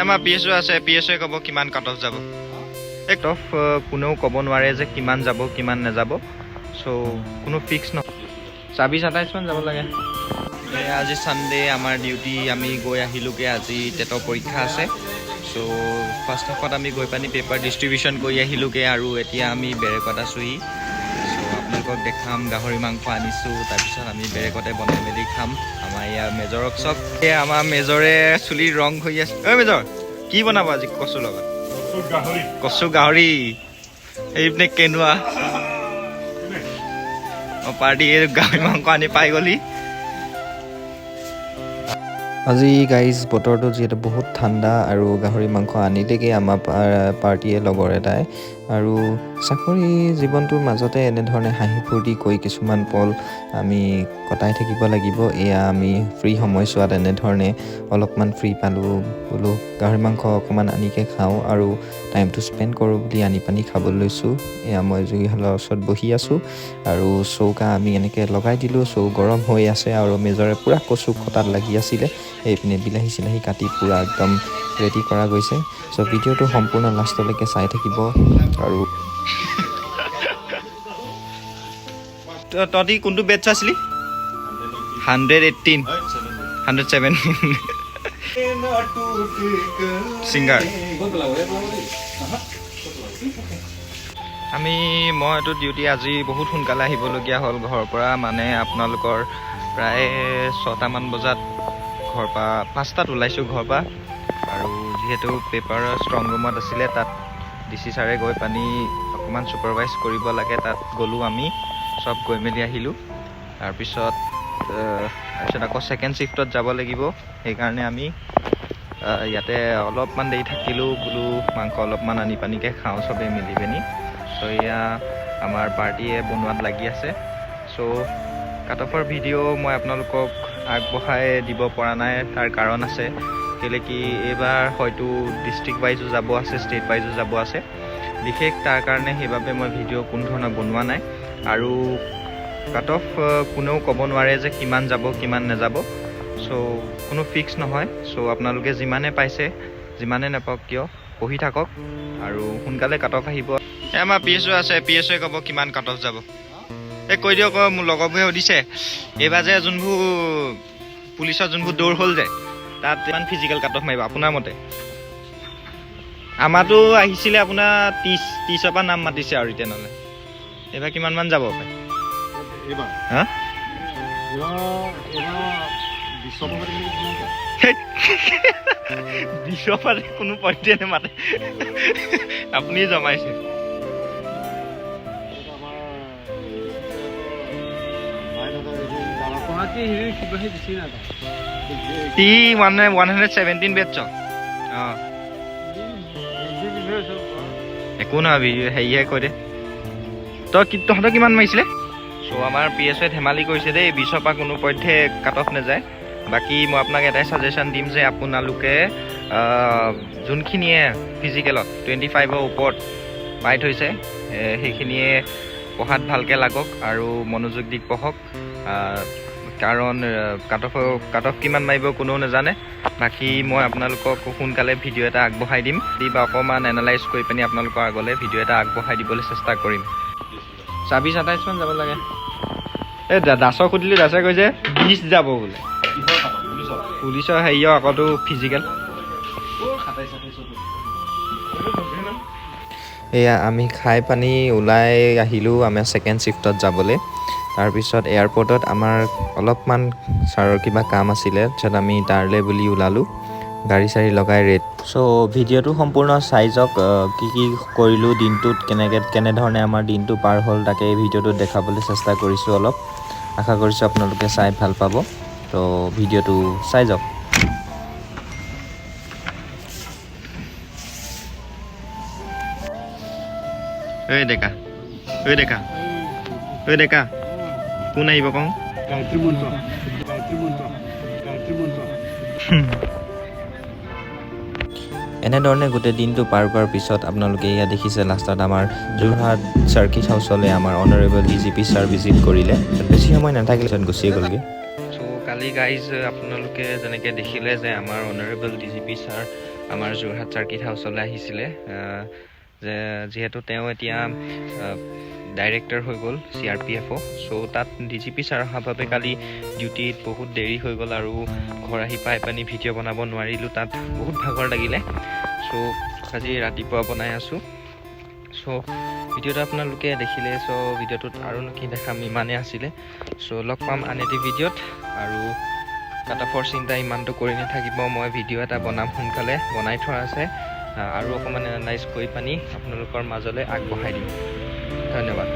আমাৰ পিএছও আছে, পিএছওৱে ক'ব কিমান কাট অফ যাব। কাট অফ কোনেও ক'ব নোৱাৰে যে কিমান যাব কিমান নাযাব, চ' কোনো ফিক্স নহয়। 26-27 মান যাব লাগে। আজি ছানডে আমাৰ ডিউটি, আমি গৈ আহিলোগৈ। আজি টেটৰ পৰীক্ষা আছে, চ' ফাৰ্ষ্ট হাফত আমি গৈ পানি পেপাৰ ডিষ্ট্ৰিবিউশ্যন কৰি আহিলোগৈ আৰু এতিয়া আমি বেৰেকত আছোঁহি। চ' আপোনালোকক দেখাম, গাহৰি মাংস আনিছোঁ, তাৰপিছত আমি বেৰেকতে বনাই মেলি খাম। আমাৰ ইয়াৰ মেজৰক চব, আমাৰ মেজৰে চুলিৰ ৰং হৈ আছে। ঐ মেজৰ, কি বনাব আজি কচুৰ লগত? কচু গাহৰি। এইপিনে কেনুৱা পাৰ্টি গাহৰি মাংস আনি পাই গ'লি। আজি গাইজ বতৰটো যিহেতু বহুত ঠাণ্ডা আৰু গাহৰি মাংস আনিলেগৈ আমাৰ পাৰ্টীয়ে লগৰ এটাই। আৰু চাকৰি জীৱনটোৰ মাজতে এনেধৰণে হাঁহি ফূৰ্তি কৰি কিছুমান পল আমি কটাই থাকিব লাগিব। এয়া আমি ফ্ৰী সময়ছোৱাত এনেধৰণে অলপমান ফ্ৰী পালোঁ, বোলো গাহৰি মাংস অকণমান আনিকৈ খাওঁ আৰু টাইমটো স্পেণ্ড কৰোঁ বুলি আনি পানি খাবলৈ লৈছোঁ। এয়া মই জুইশালৰ ওচৰত বহি আছোঁ আৰু চৌকা আমি এনেকৈ লগাই দিলোঁ। চৌ গৰম হৈ আছে আৰু মেজৰে পূৰা কচু কটাত লাগি আছিলে। এইপিনে বিলাহী চিলাহী কাটি পূৰা একদম ৰেডি কৰা গৈছে। চ' ভিডিঅ'টো সম্পূৰ্ণ লাষ্টলৈকে চাই থাকিব। আৰু তহঁতি কোনটো বেটছ আছিলি? 118 107 ছিংগাৰ। মইতো ডিউটি আজি বহুত সোনকালে আহিবলগীয়া হ'ল ঘৰৰ পৰা, মানে আপোনালোকৰ প্ৰায় 6টামান বজাত ঘৰৰ পৰা, 5টাত ওলাইছোঁ ঘৰৰ পৰা। আৰু যিহেতু পেপাৰৰ ষ্ট্ৰং ৰুমত আছিলে, তাত DC ছাৰে গৈ পানি অকণমান ছুপাৰভাইজ কৰিব লাগে, তাত গ'লোঁ আমি চব, গৈ মেলি আহিলোঁ। তাৰপিছত আকৌ ছেকেণ্ড শ্বিফ্টত যাব লাগিব, সেইকাৰণে আমি ইয়াতে অলপমান দেৰি থাকিলোঁ। বোলো মাংস অলপমান আনি পানিকৈ খাওঁ চবেই মিলি পিনি। চ' এয়া আমাৰ পাৰ্টীয়ে বনোৱাত লাগি আছে। চ' কাট অফৰ ভিডিঅ' মই আপোনালোকক আগবঢ়াই দিব পৰা নাই, তাৰ কাৰণ আছে। কেলৈ কি এইবাৰ হয়তো ডিষ্ট্ৰিক্ট ৱাইজো যাব আছে, ষ্টেট ৱাইজো যাব আছে, বিশেষ তাৰ কাৰণে সেইবাবে মই ভিডিঅ' কোনো ধৰণৰ বনোৱা নাই। আৰু কাট অফ কোনেও ক'ব নোৱাৰে যে কিমান যাব কিমান নাযাব, চ' কোনো ফিক্স নহয়। চ' আপোনালোকে যিমানে পাইছে, যিমানে নাপাওক কিয় পঢ়ি থাকক আৰু সোনকালে কাট অফ আহিব। আমাৰ পিএছও আছে, পিএছওৱে ক'ব কিমান কাট অফ যাব। কৈ দিয়ক, মোৰ লগৰবোৰে সুধিছে এইবাৰ যে যোনবোৰ পুলিচৰ যোনবোৰ দৌৰ হ'ল যে, তাত ইমান ফিজিকেল কাট অফ মাৰিব আপোনাৰ মতে? আমাৰতো আহিছিলে আপোনাৰ 30ৰ পৰা নাম মাতিছে আৰু ৰিটেনলৈ। এইবাৰ কিমানমান যাব পাৰে? হা 20ৰ পৰা কোনো পইণ্টে নামাতে, আপুনি জমাইছে। T 117 batch. অঁ একো নহয়, হেৰিহে কৈ দে। তহঁতৰ কিমান মাৰিছিলে? চ' আমাৰ পিএছওৱে ধেমালি কৰিছে দেই, 20ৰ পৰা কোনো পধ্যে কাট অফ নাযায়। বাকী মই আপোনাক এটাই ছাজেশ্যন দিম যে আপোনালোকে যোনখিনিয়ে ফিজিকেলত 25ৰ ওপৰত পাই থৈছে, সেইখিনিয়ে পঢ়াত ভালকৈ লাগক আৰু মনোযোগ দি পঢ়ক। কাৰণ কাট অফ কিমান মাৰিব কোনেও নাজানে। বাকী মই আপোনালোকক সোনকালে ভিডিঅ' এটা আগবঢ়াই দিম, বা অকণমান এনালাইজ কৰি পিনি আপোনালোকৰ আগলৈ ভিডিঅ' এটা আগবঢ়াই দিবলৈ চেষ্টা কৰিম। 26-27 মান যাব লাগে। এই দাসক সুধিলোঁ, দাসে কৈছে 20 যাব বোলে। পুলিচৰ হেৰিয়ৰ আকৌতো ফিজিকেল। এয়া আমি খাই পানি ওলাই আহিলোঁ আমাৰ ছেকেণ্ড শ্বিফ্টত যাবলৈ। তাৰপিছত এয়াৰপৰ্টত আমাৰ অলপমান ছাৰৰ কিবা কাম আছিলে, তাৰপিছত আমি তালৈ বুলি ওলালোঁ, গাড়ী চাড়ী লগাই ৰেড। চ' ভিডিঅ'টো সম্পূৰ্ণ চাই যাওক, কি কৰিলোঁ দিনটোত, কেনেধৰণে আমাৰ দিনটো পাৰ হ'ল, তাকে এই ভিডিঅ'টোত দেখাবলৈ চেষ্টা কৰিছোঁ অলপ। আশা কৰিছোঁ আপোনালোকে চাই ভাল পাব, তো ভিডিঅ'টো চাই যাওক। ঐ ডেকা, ঐ ডেকা, ঐ ডেকা, কোন আহিব কওঁ? এনেধৰণে গোটেই দিনটো পাৰ কৰাৰ পিছত আপোনালোকে এয়া দেখিছে লাষ্টত আমাৰ যোৰহাট চাৰ্কিট হাউচলৈ আমাৰ অনাৰেবল DGP ছাৰ ভিজিট কৰিলে। বেছি সময় নাথাকিলে গুচিয়ে গ'লগৈ। চ' কালি গাইজ আপোনালোকে যেনেকৈ দেখিলে যে আমাৰ অনাৰেবল DGP ছাৰ আমাৰ যোৰহাট চাৰ্কিট হাউচলৈ আহিছিলে যে যিহেতু তেওঁ এতিয়া ডাইৰেক্টৰ হৈ গ'ল CRPF চ' তাত DGP ছাৰ অহাৰ বাবে কালি ডিউটিত বহুত দেৰি হৈ গ'ল আৰু ঘৰ আহি পাই পানি ভিডিঅ' বনাব নোৱাৰিলোঁ তাত বহুত ভাগৰ লাগিলে চ' আজি ৰাতিপুৱা বনাই আছোঁ চ' ভিডিঅ'টো আপোনালোকে দেখিলে চ' ভিডিঅ'টোত আৰু কি দেখাম ইমানেই আছিলে চ' লগ পাম আন এটি ভিডিঅ'ত আৰু কাটাফৰ চিন্তা ইমানটো কৰি নাথাকিব মই ভিডিঅ' এটা বনাম সোনকালে বনাই থোৱা আছে আৰু অকণমান এনালাইজ কৰি পানি আপোনালোকৰ মাজলৈ আগবঢ়াই দিম ধন্যবাদ